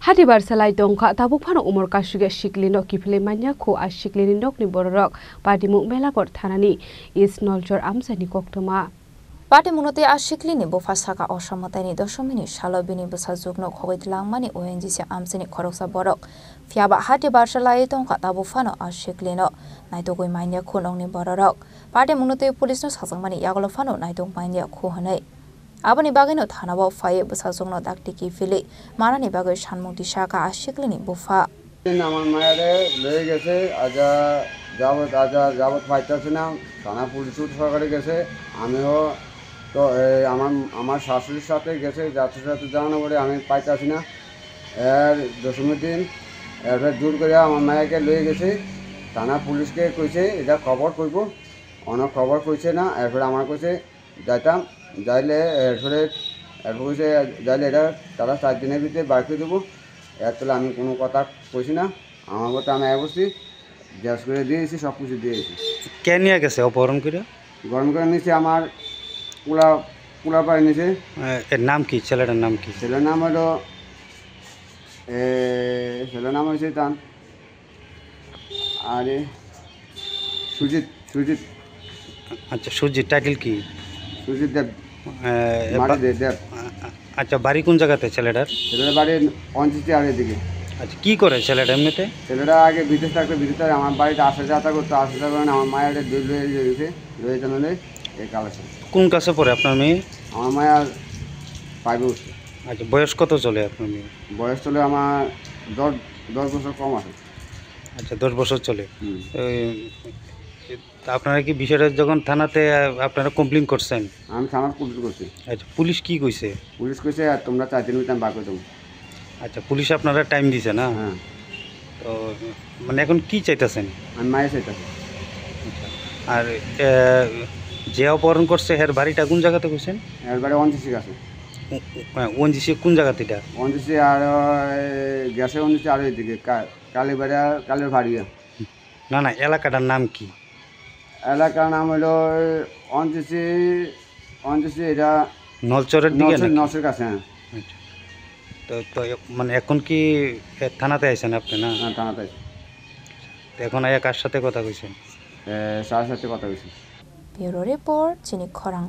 Hati barsalai dongka tabuk phano umur kasuge shiklino kifle manya ko a shiklini nok ni borok padi muk mela kor thanani is noljor amsani koktoma Pati munote a shiklini bofa saka oshamatani doshomini shalobini bosa jugno khogidlangmani ONGC amsani khoroksa borok fiaba hati barsalai dongka tabuk phano a shiklino naitogoi manya ko nongni borok pati munote police no sajangmani yagolo phano naitong manya ko hanai Abani bagino thanabo faye bosa jugno daktiki fili marani bagoi sanmukti saka a shiklini bofa আমার মায়েরে লয়ে গেছে যাবত পাইতেছে না থানা police সরকারে গেছে আমিও তো আমার শাশুড়ির সাথে গেছে যাত্রীর সাথে জানানো পরে আমি পাইতেছি না এর দশমীর দিন এরপর জোর করে আমার মায়েকে লয়ে গেছে থানা পুলিশকে কইছে এটা খবর করব অনেক খবর কইছে না এরপরে আমার কইছে যাইতাম যাইলে এরপরে কইছে যাইলে এটা তারা 4 দিনের ভিতরে বার করে দেবো এতলে আমি কোনো কথা কইছি না আমার মতো আমি বসছি গ্যাস করে দিয়েছি সব কিছু দিয়েছি কে নিয়ে গেছে অপহরণ করে গরম করে নিয়েছে আমার পোলা পাড়ি নিয়েছে এর নাম কি ছেলেটার নাম কি ছেলের নাম হলো হয়েছে তান আরে সুজিত আচ্ছা সুজিত টাইটেল কি সুজিত দেব দেব আচ্ছা বাড়ি কোন জায়গাতে ছেলেটার বাড়ি অঞ্চিতি আর এদিকে আচ্ছা কি করে ছেলেটা এমনিতে ছেলেটা আগে বিদেশ থাকতো বিদেশে আমার বাড়িতে আসা যাতা করতো আসা যাওয়া করে আমার মায়ের দুধ রয়ে জানালে এই কালেকশন কোন ক্লাসে পড়ে আপনার মেয়ে আমার মায়ের 5 উঠছে আচ্ছা বয়স কত চলে আপনার মেয়ে বয়স চলে আমার 10 বছর কম আছে আচ্ছা 10 বছর চলে আপনারা কি বিষয়টা যখন থানাতে আপনারা কমপ্লেন করছেন আমি থানার কমপ্লেন করছি আচ্ছা পুলিশ কি কইছে পুলিশ কইছে তোমরা 4 দিন ভিতরে বার করে দেবো আচ্ছা পুলিশ আপনারা টাইম দিছে না হ্যাঁ তো মানে এখন কি চাইতেছেন আমি মায়ের চাইতেছি আর যে অপহরণ করছে এর বাড়িটা কোন জায়গাতে কইছেন এর বাড়ি অঞ্চিসি আছে ওনজিসি কোন জায়গাতে এটা অঞ্চিসি আর গ্যাসে অঞ্চিসি আর এদিকে কালের ভাড়িয়া না না এলাকাটার নাম কি এলাকার নাম হলো অঞ্চিসি এটা নলচরের দিকে নলচরের কাছে হ্যাঁ তো মানে এখন কি থানাতে আইছেন আপনি না হ্যাঁ থানাতে আইছি এখন আয়া কার সাথে কথা কইছেন সাথে কথা কইছি ব্যুরো রিপোর্ট চিনি খরাং